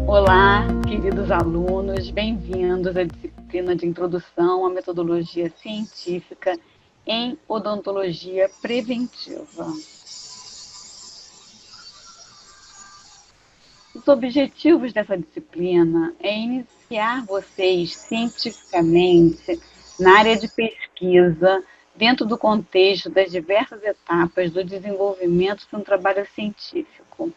Olá, queridos alunos, bem-vindos à disciplina de Introdução à Metodologia Científica em Odontologia Preventiva. Os objetivos dessa disciplina é iniciar vocês cientificamente na área de pesquisa, dentro do contexto das diversas etapas do desenvolvimento de um trabalho científico.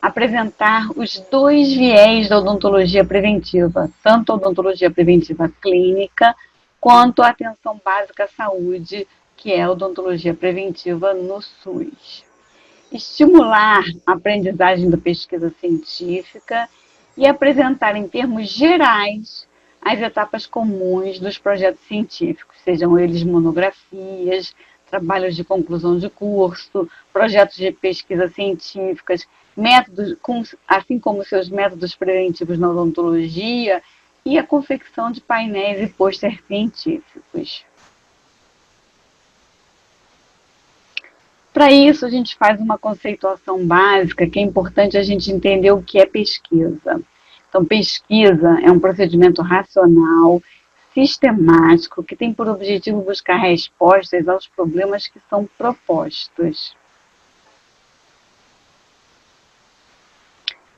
Apresentar os dois viés da odontologia preventiva, tanto a odontologia preventiva clínica, quanto a atenção básica à saúde, que é a odontologia preventiva no SUS. Estimular a aprendizagem da pesquisa científica e apresentar em termos gerais as etapas comuns dos projetos científicos, sejam eles monografias, trabalhos de conclusão de curso, projetos de pesquisa científicas, métodos, assim como seus métodos preventivos na odontologia e a confecção de painéis e pôster científicos. Para isso, a gente faz uma conceituação básica, que é importante a gente entender o que é pesquisa. Então, pesquisa é um procedimento racional, sistemático, que tem por objetivo buscar respostas aos problemas que são propostos.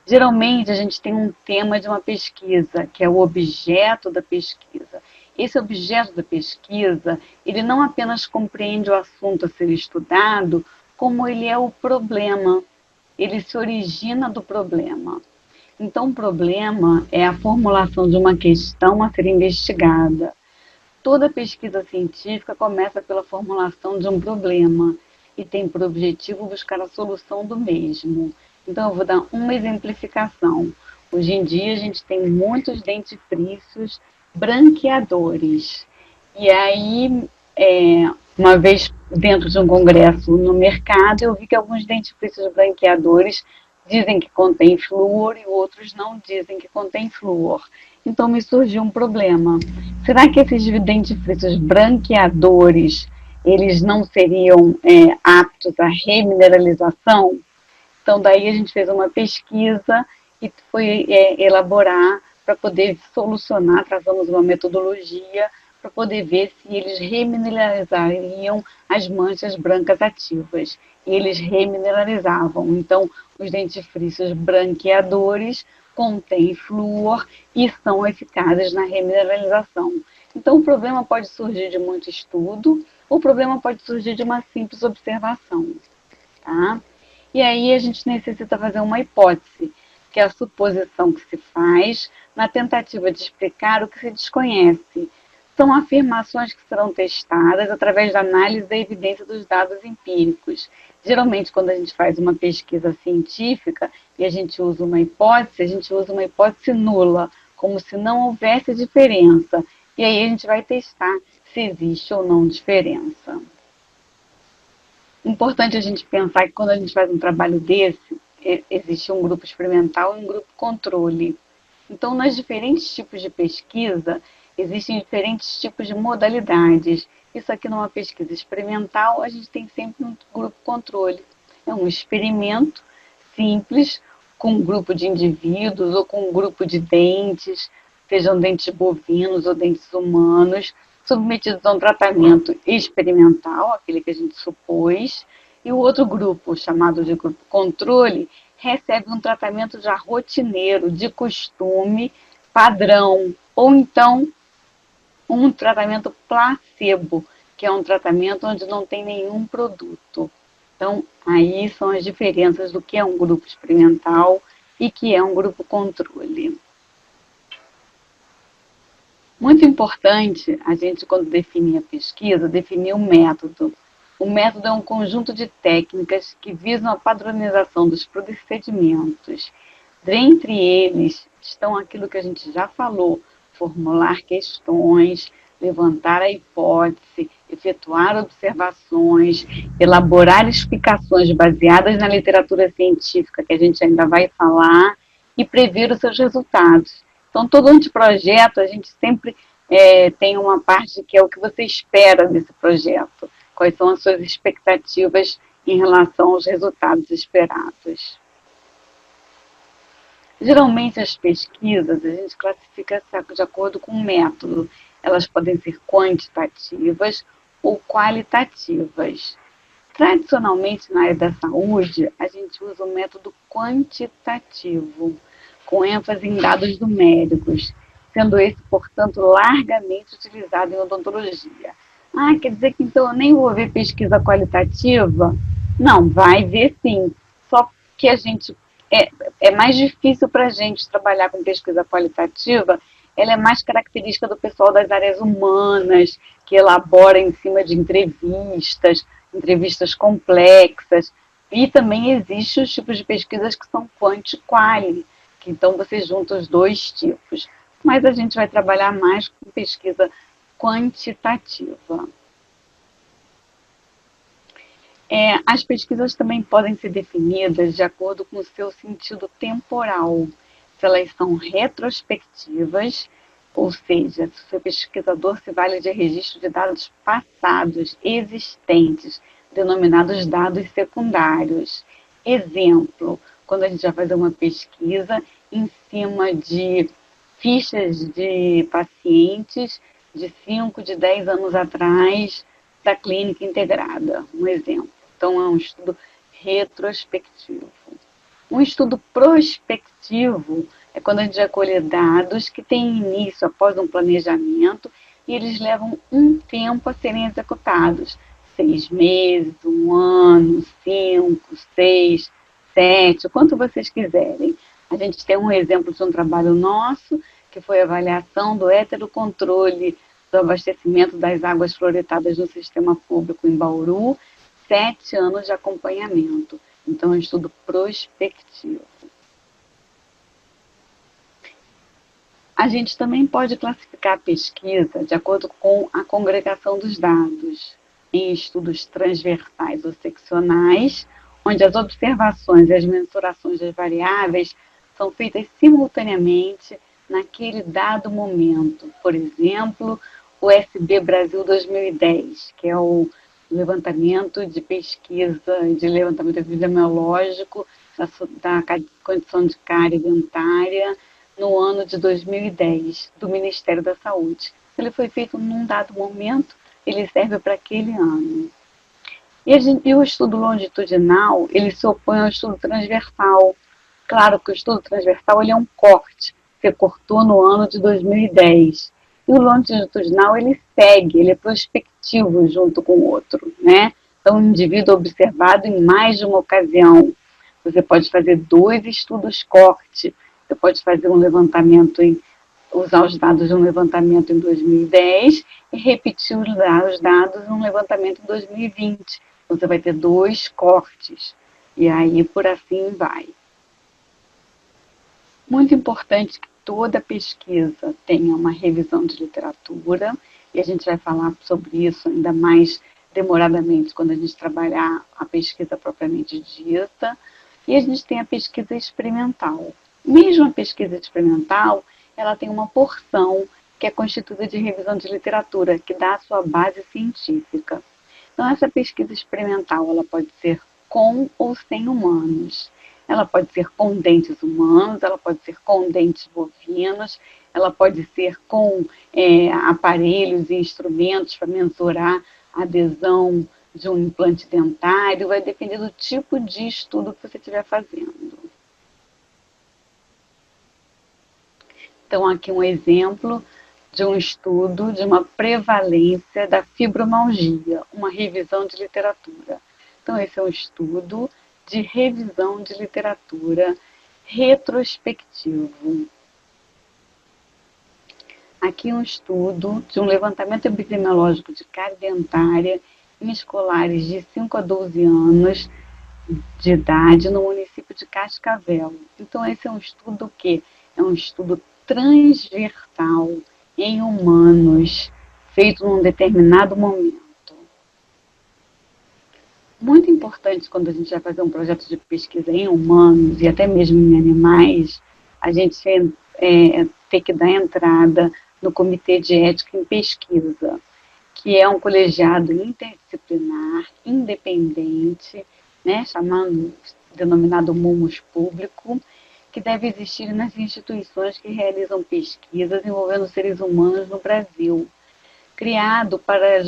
Geralmente, a gente tem um tema de uma pesquisa, que é o objeto da pesquisa. Esse objeto da pesquisa, ele não apenas compreende o assunto a ser estudado, como ele é o problema. Ele se origina do problema. Então, o problema é a formulação de uma questão a ser investigada. Toda pesquisa científica começa pela formulação de um problema e tem por objetivo buscar a solução do mesmo. Então, eu vou dar uma exemplificação. Hoje em dia, a gente tem muitos dentifrícios branqueadores. E aí, uma vez dentro de um congresso no mercado, eu vi que alguns dentifrícios branqueadores dizem que contém flúor e outros não dizem que contém flúor. Então, me surgiu um problema. Será que esses dentifrícios branqueadores, eles não seriam aptos à remineralização? Então, daí a gente fez uma pesquisa e foi elaborar para poder solucionar, traçamos uma metodologia para poder ver se eles remineralizariam as manchas brancas ativas. E eles remineralizavam. Então, os dentifrícios branqueadores contêm flúor e são eficazes na remineralização. Então, o problema pode surgir de muito estudo, ou o problema pode surgir de uma simples observação, tá? E aí a gente necessita fazer uma hipótese, que é a suposição que se faz na tentativa de explicar o que se desconhece. São afirmações que serão testadas através da análise da evidência dos dados empíricos. Geralmente, quando a gente faz uma pesquisa científica e a gente usa uma hipótese, a gente usa uma hipótese nula, como se não houvesse diferença. E aí a gente vai testar se existe ou não diferença. Importante a gente pensar que quando a gente faz um trabalho desse, existe um grupo experimental e um grupo controle. Então, nos diferentes tipos de pesquisa, existem diferentes tipos de modalidades. Isso aqui numa pesquisa experimental, a gente tem sempre um grupo controle. É um experimento simples, com um grupo de indivíduos ou com um grupo de dentes, sejam dentes bovinos ou dentes humanos, submetidos a um tratamento experimental, aquele que a gente supôs, e o outro grupo, chamado de grupo controle, recebe um tratamento já rotineiro, de costume, padrão, ou então um tratamento placebo, que é um tratamento onde não tem nenhum produto. Então, aí são as diferenças do que é um grupo experimental e que é um grupo controle. Muito importante a gente, quando definir a pesquisa, definir o método. O método é um conjunto de técnicas que visam a padronização dos procedimentos. Dentre eles estão aquilo que a gente já falou: formular questões, levantar a hipótese, efetuar observações, elaborar explicações baseadas na literatura científica, que a gente ainda vai falar, e prever os seus resultados. Então, todo anteprojeto, a gente sempre tem uma parte que é o que você espera desse projeto, quais são as suas expectativas em relação aos resultados esperados. Geralmente, as pesquisas, a gente classifica de acordo com o método. Elas podem ser quantitativas ou qualitativas. Tradicionalmente, na área da saúde, a gente usa o método quantitativo, com ênfase em dados numéricos, sendo esse, portanto, largamente utilizado em odontologia. Ah, quer dizer que então eu nem vou ver pesquisa qualitativa? Não, vai ver sim. Só que a gente é mais difícil para a gente trabalhar com pesquisa qualitativa, ela é mais característica do pessoal das áreas humanas, que elabora em cima de entrevistas complexas, e também existem os tipos de pesquisas que são quanti-quali, que então você junta os dois tipos. Mas a gente vai trabalhar mais com pesquisa quantitativa. As pesquisas também podem ser definidas de acordo com o seu sentido temporal, se elas são retrospectivas, ou seja, se o seu pesquisador se vale de registro de dados passados existentes, denominados dados secundários. Exemplo, quando a gente vai fazer uma pesquisa em cima de fichas de pacientes de 5, de 10 anos atrás, da clínica integrada, um exemplo. Então, é um estudo retrospectivo. Um estudo prospectivo é quando a gente vai colher dados que têm início após um planejamento e eles levam um tempo a serem executados. 6 meses, 1 ano, 5, 6, 7, o quanto vocês quiserem. A gente tem um exemplo de um trabalho nosso, que foi a avaliação do heterocontrole do abastecimento das águas fluoretadas no sistema público em Bauru, 7 anos de acompanhamento. Então, é um estudo prospectivo. A gente também pode classificar a pesquisa de acordo com a congregação dos dados, em estudos transversais ou seccionais, onde as observações e as mensurações das variáveis são feitas simultaneamente naquele dado momento. Por exemplo, o SB Brasil 2010, que é o levantamento de pesquisa, de levantamento epidemiológico da condição de cárie dentária no ano de 2010, do Ministério da Saúde. Ele foi feito num dado momento, ele serve para aquele ano. E o estudo longitudinal, ele se opõe ao estudo transversal. Claro que o estudo transversal ele é um corte, você cortou no ano de 2010. E o longitudinal, ele segue, ele é prospectivo junto com o outro, né? Então, um indivíduo observado em mais de uma ocasião. Você pode fazer 2 estudos corte, você pode fazer um levantamento, usar os dados de um levantamento em 2010 e repetir os dados em um levantamento em 2020. Você vai ter 2 cortes, e aí por assim vai. Muito importante que toda pesquisa tenha uma revisão de literatura, e a gente vai falar sobre isso ainda mais demoradamente quando a gente trabalhar a pesquisa propriamente dita, e a gente tem a pesquisa experimental. Mesmo a pesquisa experimental, ela tem uma porção que é constituída de revisão de literatura, que dá a sua base científica. Então, essa pesquisa experimental, ela pode ser com ou sem humanos. Ela pode ser com dentes humanos, ela pode ser com dentes bovinos, ela pode ser com aparelhos e instrumentos para mensurar a adesão de um implante dentário, vai depender do tipo de estudo que você estiver fazendo. Então, aqui um exemplo de um estudo de uma prevalência da fibromialgia, uma revisão de literatura. Então, esse é um estudo de revisão de literatura retrospectivo. Aqui um estudo de um levantamento epidemiológico de cárie dentária em escolares de 5 a 12 anos de idade no município de Cascavel. Então, esse é um estudo que é um estudo transversal em humanos, feito num determinado momento. Muito importante quando a gente vai fazer um projeto de pesquisa em humanos e até mesmo em animais, a gente que dá entrada no Comitê de Ética em Pesquisa, que é um colegiado interdisciplinar, independente, né, denominado Momus Público, que deve existir nas instituições que realizam pesquisas envolvendo seres humanos no Brasil, criado para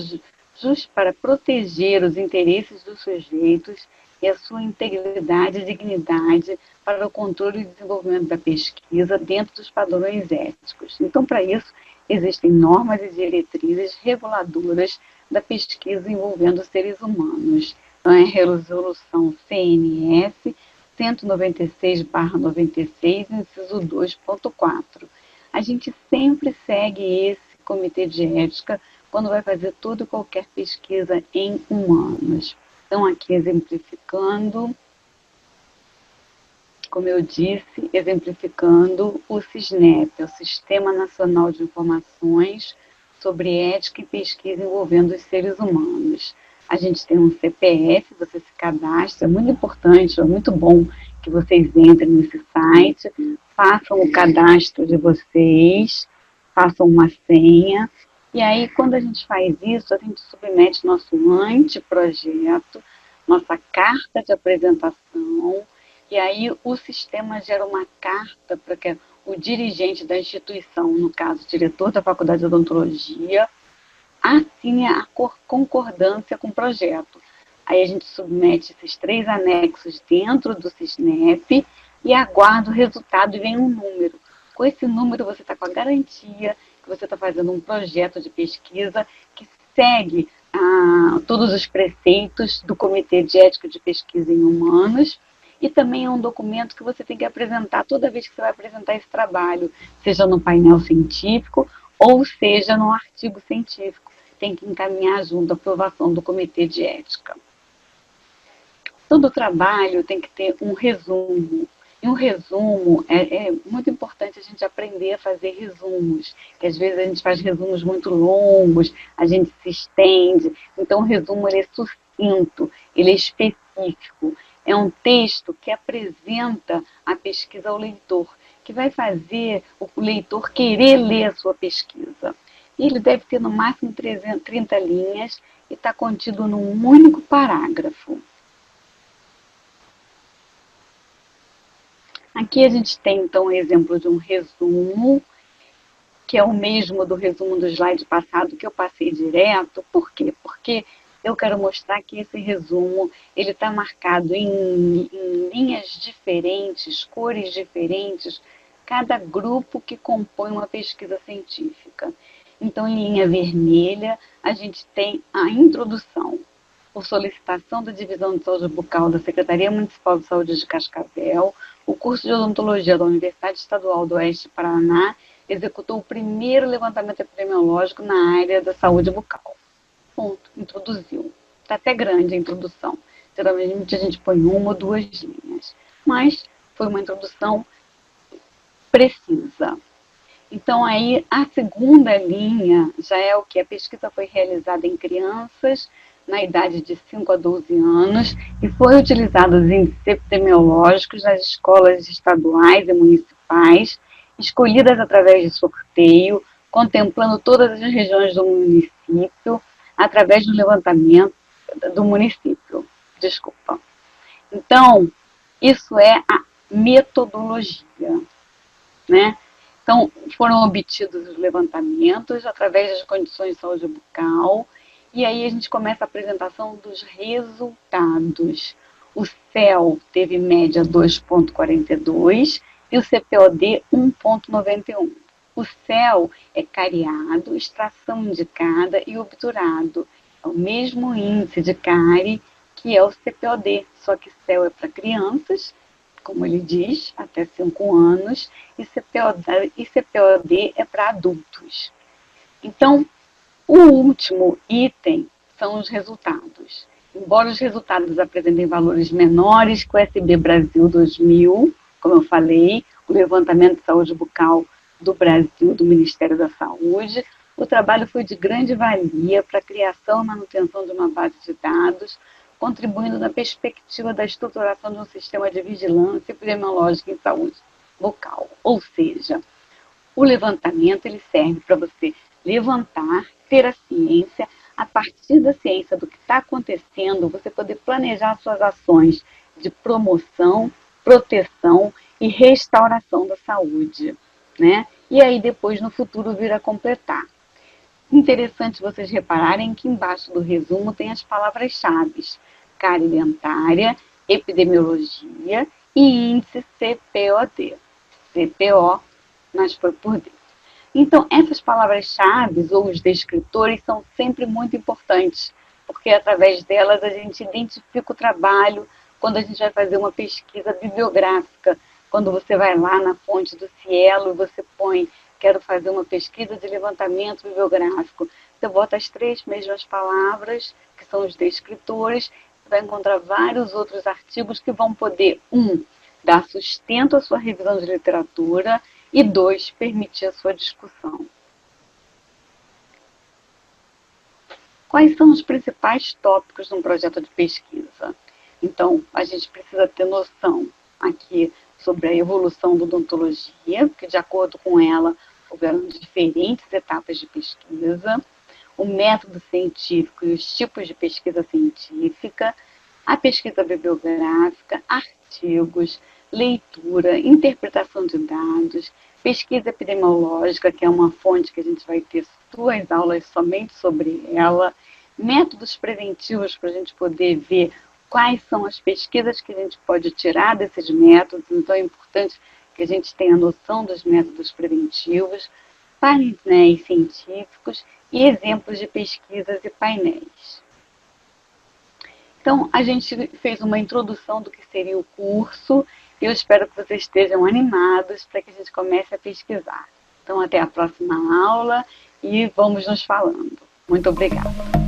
proteger os interesses dos sujeitos e a sua integridade e dignidade para o controle e desenvolvimento da pesquisa dentro dos padrões éticos. Então, para isso, existem normas e diretrizes reguladoras da pesquisa envolvendo seres humanos. Então, é a resolução CNF 196/96, inciso 2.4. A gente sempre segue esse comitê de ética quando vai fazer toda e qualquer pesquisa em humanos. Então, aqui exemplificando, como eu disse, exemplificando o SISNEP, o Sistema Nacional de Informações sobre Ética e Pesquisa envolvendo os seres humanos. A gente tem um CPF, você se cadastra, é muito importante, é muito bom que vocês entrem nesse site, façam o cadastro de vocês, façam uma senha, e aí quando a gente faz isso, a gente submete nosso anteprojeto, nossa carta de apresentação, e aí o sistema gera uma carta para que o dirigente da instituição, no caso, o diretor da Faculdade de Odontologia, assine a concordância com o projeto. Aí a gente submete esses 3 anexos dentro do SISNEP e aguarda o resultado e vem um número. Com esse número você está com a garantia que você está fazendo um projeto de pesquisa que segue todos os preceitos do Comitê de Ética de Pesquisa em Humanos, e também é um documento que você tem que apresentar toda vez que você vai apresentar esse trabalho, seja no painel científico ou seja no artigo científico. Tem que encaminhar junto à aprovação do Comitê de Ética. Todo trabalho tem que ter um resumo. E um resumo, é muito importante a gente aprender a fazer resumos, que às vezes a gente faz resumos muito longos, a gente se estende. Então, o resumo ele é sucinto, ele é específico. É um texto que apresenta a pesquisa ao leitor, que vai fazer o leitor querer ler a sua pesquisa. E ele deve ter no máximo 30 linhas e está contido num único parágrafo. Aqui a gente tem, então, um exemplo de um resumo, que é o mesmo do resumo do slide passado, que eu passei direto. Por quê? Porque eu quero mostrar que esse resumo ele está marcado em linhas diferentes, cores diferentes, cada grupo que compõe uma pesquisa científica. Então, em linha vermelha, a gente tem a introdução, por solicitação da Divisão de Saúde Bucal da Secretaria Municipal de Saúde de Cascavel, o curso de odontologia da Universidade Estadual do Oeste do Paraná executou o primeiro levantamento epidemiológico na área da saúde bucal. Ponto, introduziu. Está até grande a introdução. Geralmente a gente põe 1 ou 2 linhas. Mas foi uma introdução precisa. Então, aí, a segunda linha já é o que? A pesquisa foi realizada em crianças na idade de 5 a 12 anos e foi utilizada os índices epidemiológicos nas escolas estaduais e municipais, escolhidas através de sorteio, contemplando todas as regiões do município, através do levantamento do município. Desculpa. Então, isso é a metodologia, né? Então, foram obtidos os levantamentos através das condições de saúde bucal, e aí a gente começa a apresentação dos resultados. O CEL teve média 2,42 e o CPOD 1,91. O CEL é cariado, extração indicada e obturado. É o mesmo índice de cárie que é o CPOD, só que CEL é para crianças, como ele diz, até 5 anos, e CPOD é para adultos. Então, o último item são os resultados. Embora os resultados apresentem valores menores que o SB Brasil 2000, como eu falei, o levantamento de saúde bucal do Brasil, do Ministério da Saúde, o trabalho foi de grande valia para a criação e manutenção de uma base de dados, contribuindo na perspectiva da estruturação de um sistema de vigilância epidemiológica em saúde bucal. Ou seja, O levantamento ele serve para você levantar, ter a ciência, a partir da ciência do que está acontecendo, você poder planejar suas ações de promoção, proteção e restauração da saúde, né? E aí depois no futuro vir a completar. Interessante vocês repararem que embaixo do resumo tem as palavras-chave: cárie dentária, epidemiologia e índice CPOD. CPO, mas foi por D. Então, essas palavras-chave ou os descritores são sempre muito importantes, porque através delas a gente identifica o trabalho quando a gente vai fazer uma pesquisa bibliográfica. Quando você vai lá na fonte do Cielo e você põe, quero fazer uma pesquisa de levantamento bibliográfico. Você bota as 3 mesmas palavras, que são os descritores, você vai encontrar vários outros artigos que vão poder, dar sustento à sua revisão de literatura, e 2, permitir a sua discussão. Quais são os principais tópicos de um projeto de pesquisa? Então, a gente precisa ter noção aqui sobre a evolução da odontologia, porque de acordo com ela houveram diferentes etapas de pesquisa, o método científico e os tipos de pesquisa científica, a pesquisa bibliográfica, artigos, leitura, interpretação de dados, pesquisa epidemiológica, que é uma fonte que a gente vai ter 2 aulas somente sobre ela, métodos preventivos para a gente poder ver quais são as pesquisas que a gente pode tirar desses métodos, então é importante que a gente tenha noção dos métodos preventivos, painéis científicos e exemplos de pesquisas e painéis. Então, a gente fez uma introdução do que seria o curso. Eu espero que vocês estejam animados para que a gente comece a pesquisar. Então, até a próxima aula e vamos nos falando. Muito obrigada.